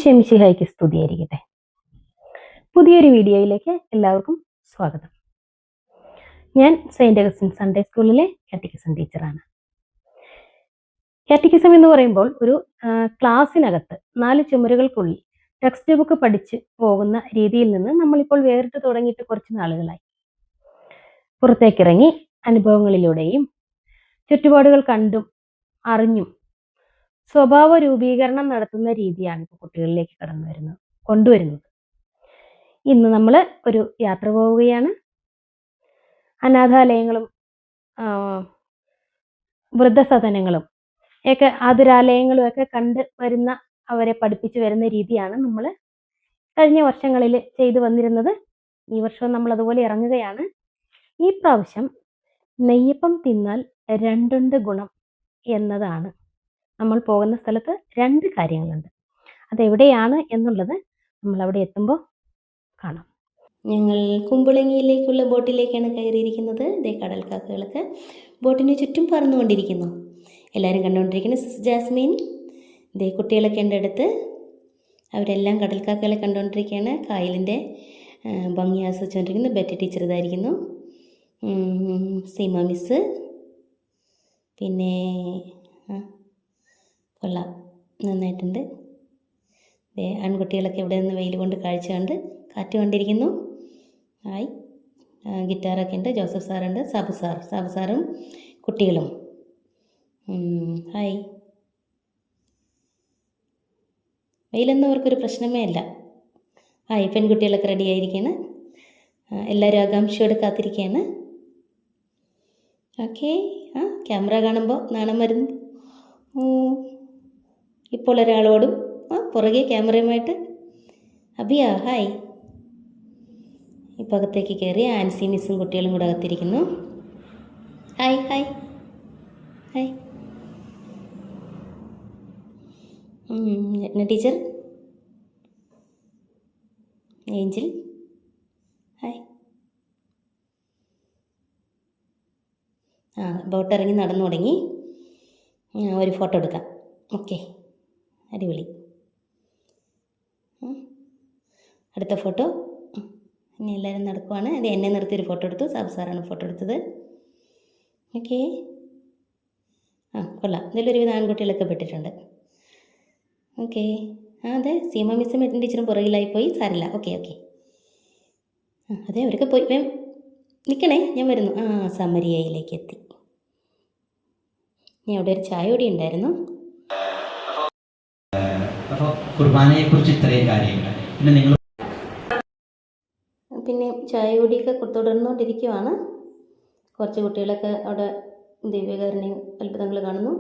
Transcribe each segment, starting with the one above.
ഈശോ മിശിഹായ്ക്ക് സ്തുതിയായിരിക്കട്ടെ. പുതിയൊരു വീഡിയോയിലേക്ക് എല്ലാവർക്കും സ്വാഗതം. ഞാൻ സെയിന്റ് അഗസ്റ്റിൻ സൺഡേ സ്കൂളിലെ കാറ്റക്കിസം ടീച്ചറാണ്. കാറ്റക്കിസം എന്ന് പറയുമ്പോൾ ഒരു ക്ലാസ്സിനകത്ത് 4 ചുമരുകൾക്കുള്ളിൽ ടെക്സ്റ്റ് ബുക്ക് പഠിച്ച് പോകുന്ന രീതിയിൽ നിന്ന് നമ്മളിപ്പോൾ വേറിട്ട് തുടങ്ങിയിട്ട് കുറച്ച് നാളുകളായി. പുറത്തേക്കിറങ്ങി അനുഭവങ്ങളിലൂടെയും ചുറ്റുപാടുകൾ കണ്ടും അറിഞ്ഞും സ്വഭാവ രൂപീകരണം നടത്തുന്ന രീതിയാണ് ഇപ്പോൾ കുട്ടികളിലേക്ക് കൊണ്ടുവരുന്നത്. ഇന്ന് നമ്മൾ ഒരു യാത്ര പോവുകയാണ്. അനാഥാലയങ്ങളും വൃദ്ധസദനങ്ങളും ഒക്കെ ആതുരാലയങ്ങളും ഒക്കെ കണ്ട് വരുന്ന അവരെ പഠിപ്പിച്ചു വരുന്ന രീതിയാണ് നമ്മൾ കഴിഞ്ഞ വർഷങ്ങളിൽ ചെയ്തു വന്നിരുന്നത്. ഈ വർഷവും നമ്മൾ അതുപോലെ ഇറങ്ങുകയാണ്. ഈ പ്രാവശ്യം നെയ്യപ്പം തിന്നാൽ രണ്ടുണ്ട് ഗുണം എന്നതാണ്. നമ്മൾ പോകുന്ന സ്ഥലത്ത് 2 കാര്യങ്ങളുണ്ട്. അതെവിടെയാണ് എന്നുള്ളത് നമ്മൾ അവിടെ എത്തുമ്പോൾ കാണാം. ഞങ്ങൾ കുമ്പളങ്ങിയിലേക്കുള്ള ബോട്ടിലേക്കാണ് കയറിയിരിക്കുന്നത്. ദേ കടൽക്കാക്കകളൊക്കെ ബോട്ടിന് ചുറ്റും പറന്നുകൊണ്ടിരിക്കുന്നു. എല്ലാവരും കണ്ടുകൊണ്ടിരിക്കുന്നു. ജാസ്മിൻ, ദേ കുട്ടികളൊക്കെ ഉണ്ട് അടുത്ത്. അവരെല്ലാം കടൽക്കാക്കകളെ കണ്ടുകൊണ്ടിരിക്കുകയാണ്. കായലിൻ്റെ ഭംഗി ആസ്വദിച്ചുകൊണ്ടിരിക്കുന്നു. ബെറ്റി ടീച്ചർ ഇതായിരിക്കുന്നു. സീമ മിസ്, പിന്നെ കൊള്ളാം, നന്നായിട്ടുണ്ട്. ആൺകുട്ടികളൊക്കെ ഇവിടെ നിന്ന് വെയിൽ കൊണ്ട് കാഴ്ച കണ്ട് കാറ്റ് കൊണ്ടിരിക്കുന്നു. ഹായ്, ഗിറ്റാറൊക്കെ ഉണ്ട്. ജോസഫ് സാറുണ്ട്, സാബു സാറും കുട്ടികളും. ഹായ്. വെയിലൊന്നും അവർക്കൊരു പ്രശ്നമേ അല്ല. ഹായ്, പെൺകുട്ടികളൊക്കെ റെഡി ആയിരിക്കുകയാണ്. എല്ലാവരും ആകാംക്ഷയോടെ കാത്തിരിക്കുകയാണ്. ഓക്കെ. ക്യാമറ കാണുമ്പോൾ നാണം വരുന്നു. ഇപ്പോൾ ഒരാളോടും പുറകെ ക്യാമറയുമായിട്ട്. അബിയ, ഹായ്. ഇപ്പോൾ അകത്തേക്ക് കയറി ആൻസി മിസ്സും കുട്ടികളും കൂടെ അകത്തിരിക്കുന്നു. Hi hi hi. Teacher, Angel, hi. ബോട്ടിറങ്ങി നടന്നു തുടങ്ങി. ഒരു ഫോട്ടോ എടുക്കാം. ഓക്കെ, അടിപൊളി. അടുത്ത ഫോട്ടോ. ഇനി എല്ലാവരും നടക്കുവാണ്. അത് എന്നെ നിർത്തിയൊരു ഫോട്ടോ എടുത്തു. സാബു സാറാണ് ഫോട്ടോ എടുത്തത്. ഓക്കെ. കൊള്ളാം. ഇതിലൊരുവിധ ആൺകുട്ടികളൊക്കെ പെട്ടിട്ടുണ്ട്. ഓക്കെ. അതെ, സീമ മിസ്സും മെറ്റിൻ ടീച്ചറും പുറകിലായിപ്പോയി. സാരില്ല. Okay okay. അതെ, അവരൊക്കെ പോയി. നിൽക്കണേ, ഞാൻ വരുന്നു. സമരിയയിലേക്ക് എത്തി. ഇനി അവിടെ ഒരു ചായ കൂടി ഉണ്ടായിരുന്നു. പിന്നെ ചായ കൂടിയൊക്കെ തുടർന്നുകൊണ്ടിരിക്കുവാണ്. കുറച്ച് കുട്ടികളൊക്കെ അവിടെ ദിവ്യകാരുണ്യ അത്ഭുതങ്ങൾ കാണുന്നു.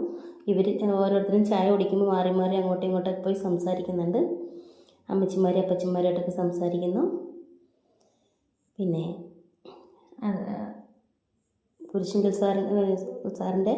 ഇവർ ഓരോരുത്തരും ചായ കുടിക്കുമ്പോൾ മാറി മാറി അങ്ങോട്ടും ഇങ്ങോട്ടൊക്കെ പോയി സംസാരിക്കുന്നുണ്ട്. അമ്മച്ചിമാരും അപ്പച്ചന്മാരായിട്ടൊക്കെ സംസാരിക്കുന്നു. പിന്നെ കുരിശിങ്കൽ സാറിൻ്റെ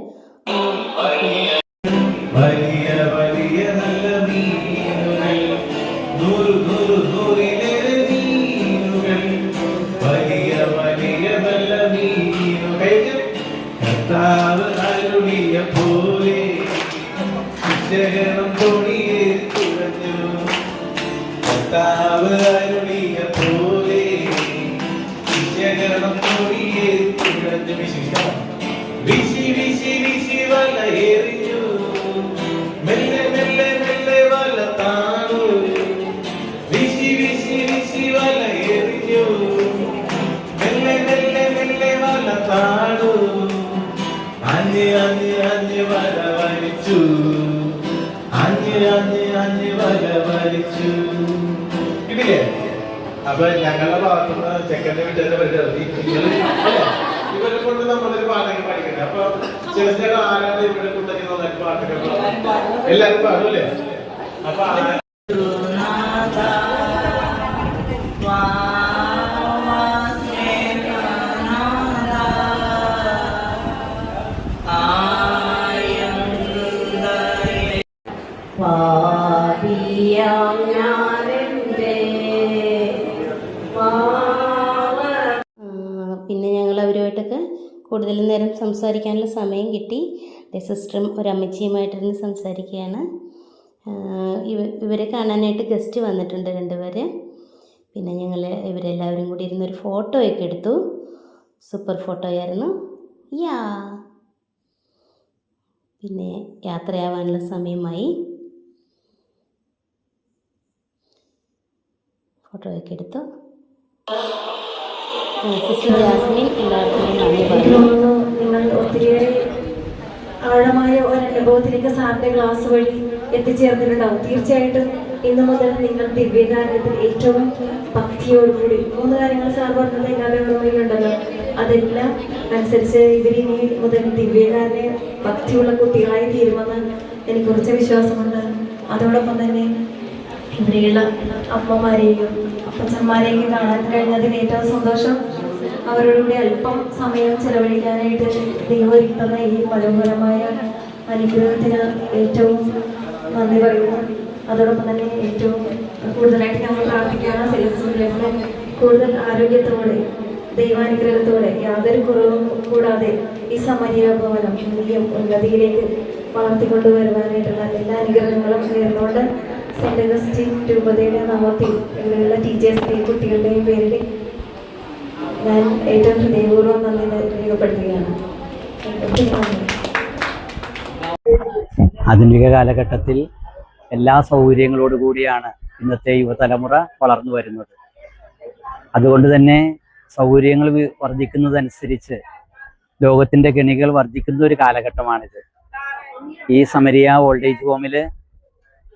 കിട്ടില്ലേ? അപ്പൊ ഞങ്ങളുടെ ഭാഗത്തുനിന്ന് ചെക്കൻ്റെ വീട്ടിലെ പരിധി ഇവരെ കൊണ്ട് നമ്മളൊരു പാട്ടൊക്കെ പഠിക്കണ്ടേ. അപ്പൊ ചില ആരാണ് ഇവിടെ കൊണ്ടൊക്കെ നന്നായിട്ട് പാട്ടൊക്കെ എല്ലാവരും പാടൂല്ലേ? അപ്പൊ പിന്നെ ഞങ്ങൾ അവരുമായിട്ടൊക്കെ കൂടുതൽ നേരം സംസാരിക്കാനുള്ള സമയം കിട്ടി. സിസ്റ്ററും ഒരമ്മച്ചിയുമായിട്ടിരുന്ന് സംസാരിക്കുകയാണ്. ഇവരെ കാണാനായിട്ട് ഗസ്റ്റ് വന്നിട്ടുണ്ട് 2 പേര്. പിന്നെ ഞങ്ങൾ ഇവരെല്ലാവരും കൂടി ഇരുന്നൊരു ഫോട്ടോയൊക്കെ എടുത്തു. സൂപ്പർ ഫോട്ടോയായിരുന്നു. യാ പിന്നെ യാത്രയാവാനുള്ള സമയമായി. ഫോട്ടോയൊക്കെ എടുത്തു. സിസ്റ്റർ ജാസ്മിൻ എല്ലാവർക്കും നന്ദി പറഞ്ഞു. നിങ്ങൾ ഒത്തിരിയേറെ ആഴമായ ഒരു അനുഭവത്തിലേക്ക് സാറിന്റെ ക്ലാസ് വഴി എത്തിച്ചേർന്നിട്ടുണ്ടാവും. തീർച്ചയായിട്ടും ഇന്നു മുതൽ നിങ്ങൾ ദിവ്യകാരണത്തിൽ ഏറ്റവും ഭക്തിയോടുകൂടി 3 കാര്യങ്ങൾ സാർ പറഞ്ഞത് എല്ലാവരുടെ ഓർമ്മയിലുണ്ടല്ലോ. അതെല്ലാം അനുസരിച്ച് ഇവരിനി മുതൽ ദിവ്യകാരനെ ഭക്തിയുള്ള കുട്ടികളായി തീരുമെന്ന് എനിക്ക് കുറച്ച് വിശ്വാസമുണ്ട്. അതോടൊപ്പം തന്നെ ഇവിടെയുള്ള അമ്മമാരെയും അപ്പച്ചന്മാരെയും കാണാൻ കഴിഞ്ഞതിൽ ഏറ്റവും സന്തോഷം. അവരോടുകൂടി അല്പം സമയം ചെലവഴിക്കാനായിട്ട് ദൈവം ഒരുക്കുന്ന ഈ മനോഹരമായ അനുഗ്രഹത്തിന് ഏറ്റവും നന്ദി പറയുന്നു. അതോടൊപ്പം തന്നെ ഏറ്റവും കൂടുതലായിട്ട് ഞങ്ങൾ പ്രാർത്ഥിക്കുകയാണ് സെലസ്റ്റിനെ കൂടുതൽ ആരോഗ്യത്തോടെ ദൈവാനുഗ്രഹത്തോടെ യാതൊരു കുറവും കൂടാതെ ഈ സമരിയ ഭവനം ഇനിയും ഉന്നതിയിലേക്ക് വളർത്തിക്കൊണ്ടുവരുവാനായിട്ടുള്ള എല്ലാ അനുഗ്രഹങ്ങളും നേർന്നുകൊണ്ട് സെന്റ് അഗസ്റ്റിൻ രൂപതയുടെ നാമത്തിൽ ഇവിടെയുള്ള ടീച്ചേഴ്സിൻ്റെയും കുട്ടികളുടെയും പേരിൽ ഞാൻ ഏറ്റവും ഹൃദയപൂർവ്വം നന്ദി രേഖപ്പെടുത്തുകയാണ്. ആധുനിക കാലഘട്ടത്തിൽ എല്ലാ സൗകര്യങ്ങളോടുകൂടിയാണ് ഇന്നത്തെ യുവതലമുറ വളർന്നു വരുന്നത്. അതുകൊണ്ട് തന്നെ സൗകര്യങ്ങൾ വർദ്ധിക്കുന്നതനുസരിച്ച് ലോകത്തിൻ്റെ ഗണികൾ വർദ്ധിക്കുന്ന ഒരു കാലഘട്ടമാണിത്. ഈ സമരിയ ഓൾഡ് ഏജ് ഹോമിൽ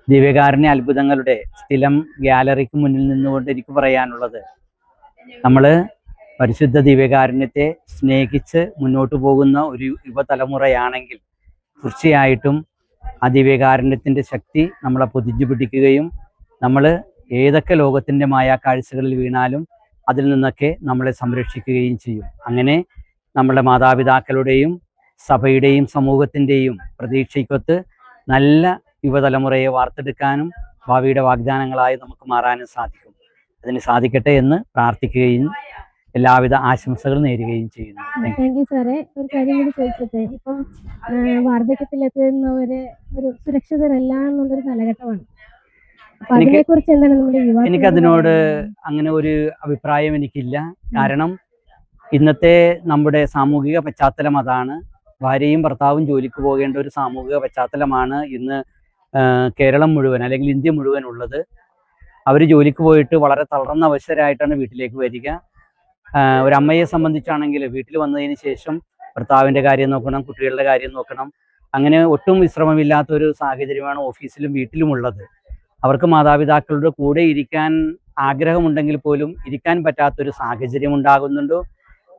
ദിവ്യകാരുണ്യ അത്ഭുതങ്ങളുടെ സ്ഥിരം ഗ്യാലറിക്ക് മുന്നിൽ നിന്നുകൊണ്ട് എനിക്ക് പറയാനുള്ളത്, നമ്മൾ പരിശുദ്ധ ദിവ്യകാരുണ്യത്തെ സ്നേഹിച്ച് മുന്നോട്ട് പോകുന്ന ഒരു യുവതലമുറയാണെങ്കിൽ തീർച്ചയായിട്ടും ആ ദിവ്യകാരുണ്യത്തിൻ്റെ ശക്തി നമ്മളെ പൊതിഞ്ഞു പിടിക്കുകയും നമ്മൾ ഏതൊക്കെ ലോകത്തിൻ്റെ മായാക്കാഴ്ചകളിൽ വീണാലും അതിൽ നിന്നൊക്കെ നമ്മളെ സംരക്ഷിക്കുകയും ചെയ്യും. അങ്ങനെ നമ്മുടെ മാതാപിതാക്കളുടെയും സഭയുടെയും സമൂഹത്തിൻ്റെയും പ്രതീക്ഷയ്ക്കൊത്ത് നല്ല യുവതലമുറയെ വാർത്തെടുക്കാനും ഭാവിയുടെ വാഗ്ദാനങ്ങളായി നമുക്ക് മാറാനും സാധിക്കും. അതിന് സാധിക്കട്ടെ എന്ന് പ്രാർത്ഥിക്കുകയും എല്ലാവിധ ആശംസകൾ നേരുകയും ചെയ്യുന്നു. താങ്ക് യു സാറേ. ഒരു കാര്യം കൂടി ചോദിച്ചത്, ഇപ്പം വാർദ്ധക്യത്തിലെത്തുന്നവര് ഒരു സുരക്ഷിതരല്ല എന്നുള്ളൊരു കാലഘട്ടമാണ്. അതിനെക്കുറിച്ച് എന്താണ് നമ്മുടെ എനിക്കതിനോട് അങ്ങനെ ഒരു അഭിപ്രായം എനിക്കില്ല. കാരണം ഇന്നത്തെ നമ്മുടെ സാമൂഹിക പശ്ചാത്തലം അതാണ്. ഭാര്യയും ഭർത്താവും ജോലിക്ക് പോകേണ്ട ഒരു സാമൂഹിക പശ്ചാത്തലമാണ് ഇന്ന് കേരളം മുഴുവൻ അല്ലെങ്കിൽ ഇന്ത്യ മുഴുവൻ ഉള്ളത്. അവർ ജോലിക്ക് പോയിട്ട് വളരെ തളർന്ന അവശരായിട്ടാണ് വീട്ടിലേക്ക് വരിക. ഒരമ്മയെ സംബന്ധിച്ചാണെങ്കിൽ വീട്ടിൽ വന്നതിന് ശേഷം ഭർത്താവിൻ്റെ കാര്യം നോക്കണം, കുട്ടികളുടെ കാര്യം നോക്കണം. അങ്ങനെ ഒട്ടും വിശ്രമമില്ലാത്തൊരു സാഹചര്യമാണ് ഓഫീസിലും വീട്ടിലുമുള്ളത്. അവർക്ക് മാതാപിതാക്കളുടെ കൂടെ ഇരിക്കാൻ ആഗ്രഹമുണ്ടെങ്കിൽ പോലും ഇരിക്കാൻ പറ്റാത്തൊരു സാഹചര്യം ഉണ്ടാകുന്നുണ്ടോ.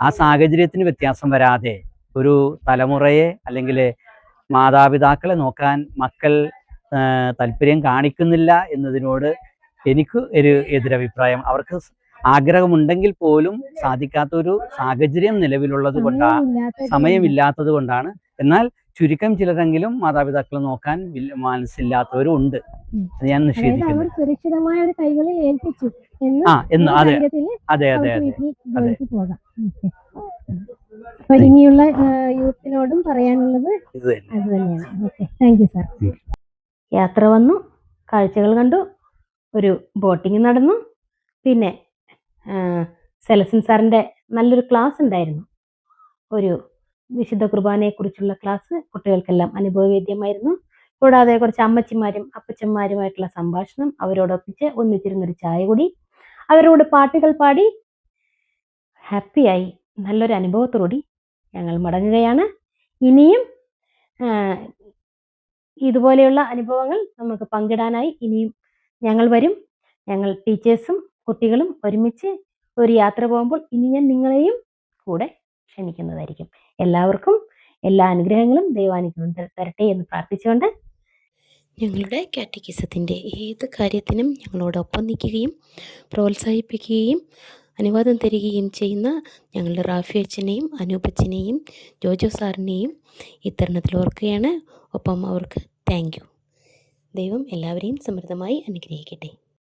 ആ സാഹചര്യത്തിന് വ്യത്യാസം വരാതെ ഒരു തലമുറയെ അല്ലെങ്കിൽ മാതാപിതാക്കളെ നോക്കാൻ മക്കൾ താല്പര്യം കാണിക്കുന്നില്ല എന്നതിനോട് എനിക്ക് ഒരു എതിരഭിപ്രായം. അവർക്ക് ആഗ്രഹമുണ്ടെങ്കിൽ പോലും സാധിക്കാത്തൊരു സാഹചര്യം നിലവിലുള്ളത് കൊണ്ടാണ്, സമയമില്ലാത്തത് കൊണ്ടാണ്. എന്നാൽ ചുരുക്കം ചിലരെങ്കിലും മാതാപിതാക്കളെ നോക്കാൻ മനസ്സില്ലാത്തവരും ഉണ്ട്. ഞാൻ നിഷേധിക്കുന്നു. അതെ അതെ അതെ ഇനിയുള്ള യൂത്തിനോടും പറയാനുള്ളത് ഇത് തന്നെയാണ്. Thank you sir. യാത്ര വന്നു, കാഴ്ചകൾ കണ്ടു, ഒരു ബോട്ടിങ് നടന്നു. പിന്നെ സെലസിൻ സാറിൻ്റെ നല്ലൊരു ക്ലാസ് ഉണ്ടായിരുന്നു. ഒരു വിശുദ്ധ കുർബാനയെക്കുറിച്ചുള്ള ക്ലാസ് കുട്ടികൾക്കെല്ലാം അനുഭവവേദ്യമായിരുന്നു. കൂടാതെ കുറച്ച് അമ്മച്ചിമാരും അപ്പച്ചന്മാരുമായിട്ടുള്ള സംഭാഷണം, അവരോടൊപ്പിച്ച് ഒന്നിച്ചിരുന്നൊരു ചായ കൂടി, അവരോട് പാട്ടുകൾ പാടി ഹാപ്പിയായി നല്ലൊരു അനുഭവത്തോടുകൂടി ഞങ്ങൾ മടങ്ങുകയാണ്. ഇനിയും ഇതുപോലെയുള്ള അനുഭവങ്ങൾ നമുക്ക് പങ്കിടാനായി ഇനിയും ഞങ്ങൾ വരും. ഞങ്ങൾ ടീച്ചേഴ്സും കുട്ടികളും ഒരുമിച്ച് ഒരു യാത്ര പോകുമ്പോൾ ഇനി ഞാൻ നിങ്ങളെയും കൂടെ ക്ഷണിക്കുന്നതായിരിക്കും. എല്ലാവർക്കും എല്ലാ അനുഗ്രഹങ്ങളും ദൈവാനുഗ്രഹം തരട്ടെ എന്ന് പ്രാർത്ഥിച്ചുകൊണ്ട് ഞങ്ങളുടെ കാറ്റക്കിസത്തിൻ്റെ ഏത് കാര്യത്തിനും ഞങ്ങളോടൊപ്പം നിൽക്കുകയും പ്രോത്സാഹിപ്പിക്കുകയും അനുവാദം തരികയും ചെയ്യുന്ന ഞങ്ങളുടെ റാഫി അച്ഛനെയും അനൂപച്ചനെയും ജോജോ സാറിനെയും ഇത്തരണത്തിൽ ഓർക്കുകയാണ്. ഒപ്പം അവർക്ക് താങ്ക് യു. ദൈവം എല്ലാവരെയും സമൃദ്ധമായി അനുഗ്രഹിക്കട്ടെ.